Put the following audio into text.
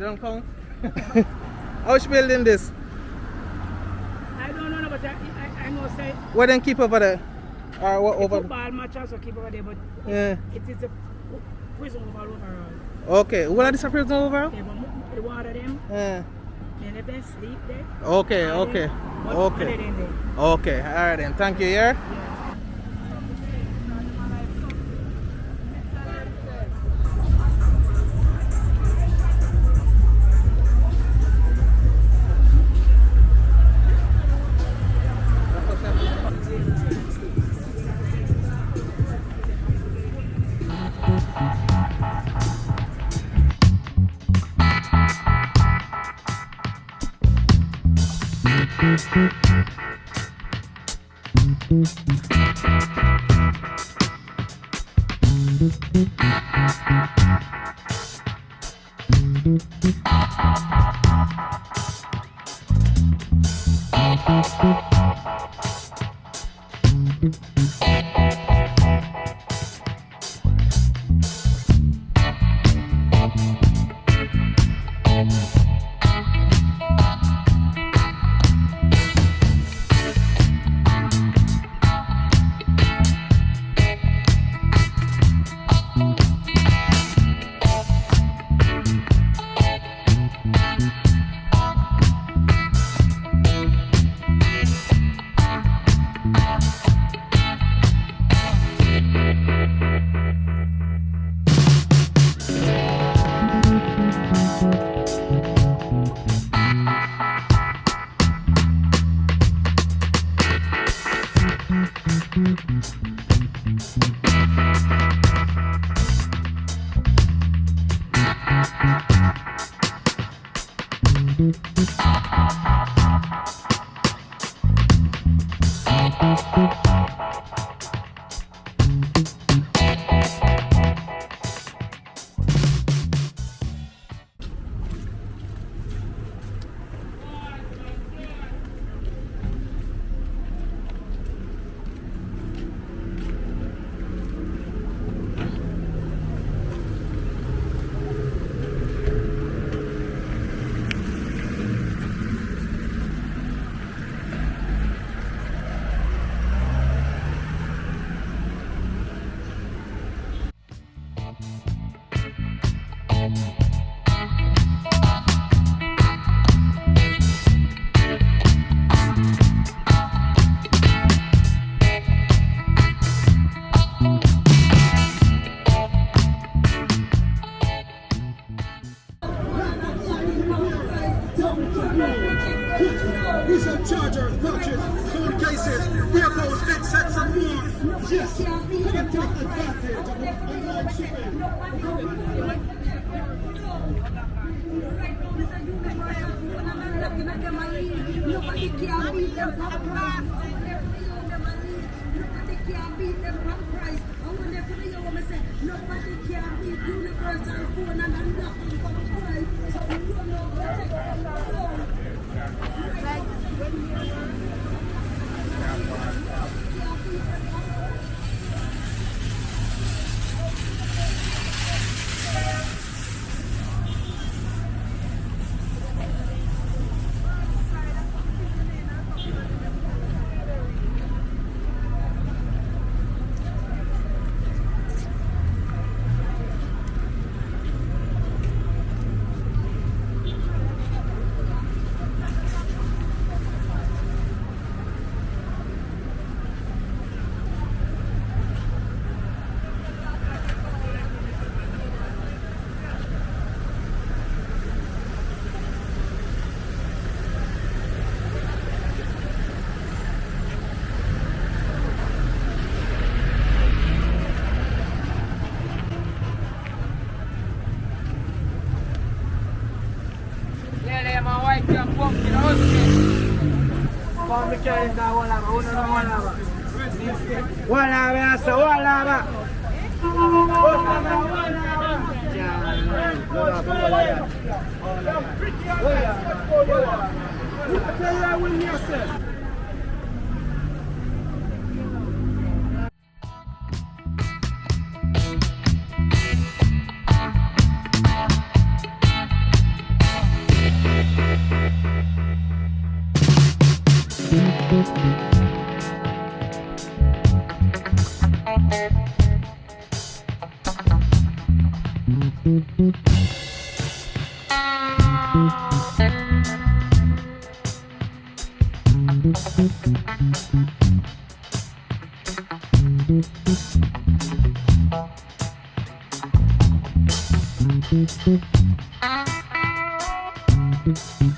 don't count? How much building this? I don't know, but I know say What then keep over there? Or what the over? football match also keep over there, but Yeah. it is a prison overall. Okay. What are the prison overall? Yeah, but the water them, Yeah. then if they sleep there. Okay, okay. Okay. Okay, alright then. Thank you, yeah? Recent chargers, watches, phone cases, vehicles, fence sets and more. Yes, we can take advantage of the online shipping. Nobody can beat them for price. Nobody can beat them for price. I want them to be able to say, nobody can beat universal phone and unlocking for price. So we don't know what to take from phone. Thank you.